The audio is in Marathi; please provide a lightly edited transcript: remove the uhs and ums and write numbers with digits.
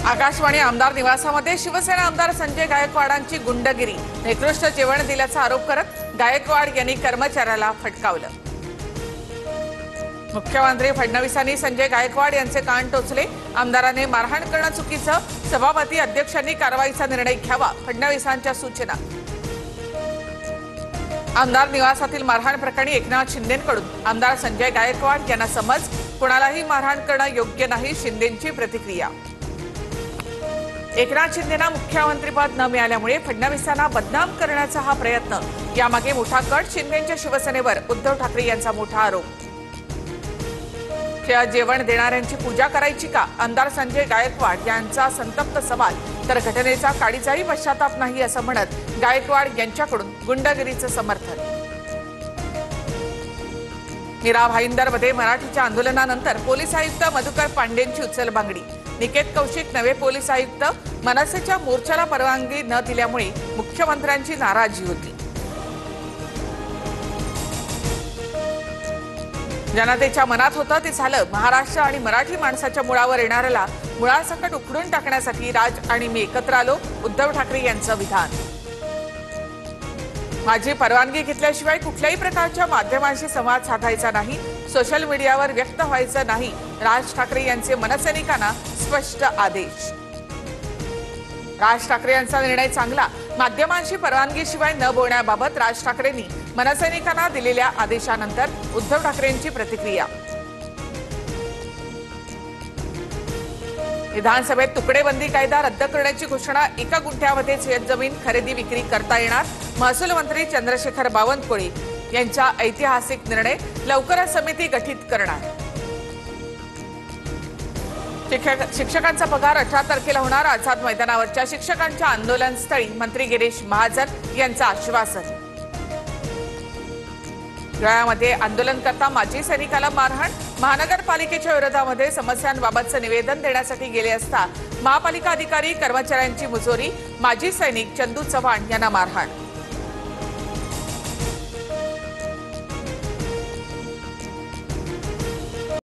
आकाशवाणी आमदार निवासामध्ये शिवसेना आमदार संजय गायकवाडांची गुंडगिरी, निकृष्ट जेवण दिल्याचा आरोप करत गायकवाड यांनी कर्मचाऱ्याला फटकावलं। मुख्यमंत्री फडणवीसांनी संजय गायकवाड यांचे कान टोचले, आमदारांनी मारहाण करणं चुकीचं, सभापती अध्यक्षांनी कारवाईचा निर्णय घ्यावा, फडणवीसांच्या सूचना। आमदार निवासातील मारहाण प्रकरणी एकनाथ शिंदेंकडून आमदार संजय गायकवाड यांना समज, कोणालाही मारहाण करणं योग्य नाही, शिंदेंची प्रतिक्रिया। एकनाथ शिंदेंना मुख्यमंत्रीपद न मिळाल्यामुळे फडणवीसांना बदनाम करण्याचा हा प्रयत्न, यामागे मोठा कट शिंदेंच्या शिवसेनेवर, उद्धव ठाकरे यांचा मोठा आरोप। जेवण देणाऱ्यांची पूजा करायची का, आमदार संजय गायकवाड यांचा संतप्त सवाल, तर घटनेचा काडीचाही पश्चाताप नाही असं म्हणत गायकवाड यांच्याकडून गुंडगिरीचं समर्थन। मीरा भाईंदरमध्ये मराठीच्या आंदोलनानंतर पोलीस आयुक्त मधुकर पांडेंची उचलबांगडी, निकेत कौशिक नवे पोलीस आयुक्त, मनसेच्या मोर्चाला परवानगी न दिल्यामुळे मुख्यमंत्र्यांची नाराजी होती। जनतेच्या मनात होतं ते झालं, महाराष्ट्र आणि मराठी माणसाच्या मुळावर येणाऱ्याला मुळासकट उखडून टाकण्यासाठी राज आणि मी एकत्र आलो, उद्धव ठाकरे यांचं विधान। माझी परवानगी घेतल्याशिवाय कुठल्याही प्रकारच्या माध्यमांशी संवाद साधायचा नाही, सोशल मीडियावर व्यक्त व्हायचं नाही, राज ठाकरे यांचे मनसैनिकांना स्पष्ट आदेश। राज ठाकरे यांचा निर्णय चांगला, माध्यमांशी परवानगीशिवाय न बोलण्याबाबत राज ठाकरेंनी मनसैनिकांना दिलेल्या आदेशानंतर उद्धव ठाकरेंची प्रतिक्रिया। विधानसभेत तुकडेबंदी कायदा रद्द करण्याची घोषणा, 1 गुंठ्यामध्ये शेतजमीन खरेदी विक्री करता येणार, महसूल मंत्री चंद्रशेखर बावनकुळे यांचा ऐतिहासिक निर्णय, लवकरच समिती गठीत करणार। शिक्षकांचा पगार 18 तारखेला होणार, आझाद मैदानावरच्या शिक्षकांच्या आंदोलनस्थळी मंत्री गिरीश महाजन यांचं आश्वासन। धुळ्यामध्ये आंदोलनकर्ता माजी सैनिकाला मारहाण, महानगरपालिकेच्या विरोधामध्ये समस्यांबाबतचं निवेदन देण्यासाठी गेले असता महापालिका अधिकारी कर्मचाऱ्यांची मुजोरी, माजी सैनिक चंदू चव्हाण यांना मारहाण।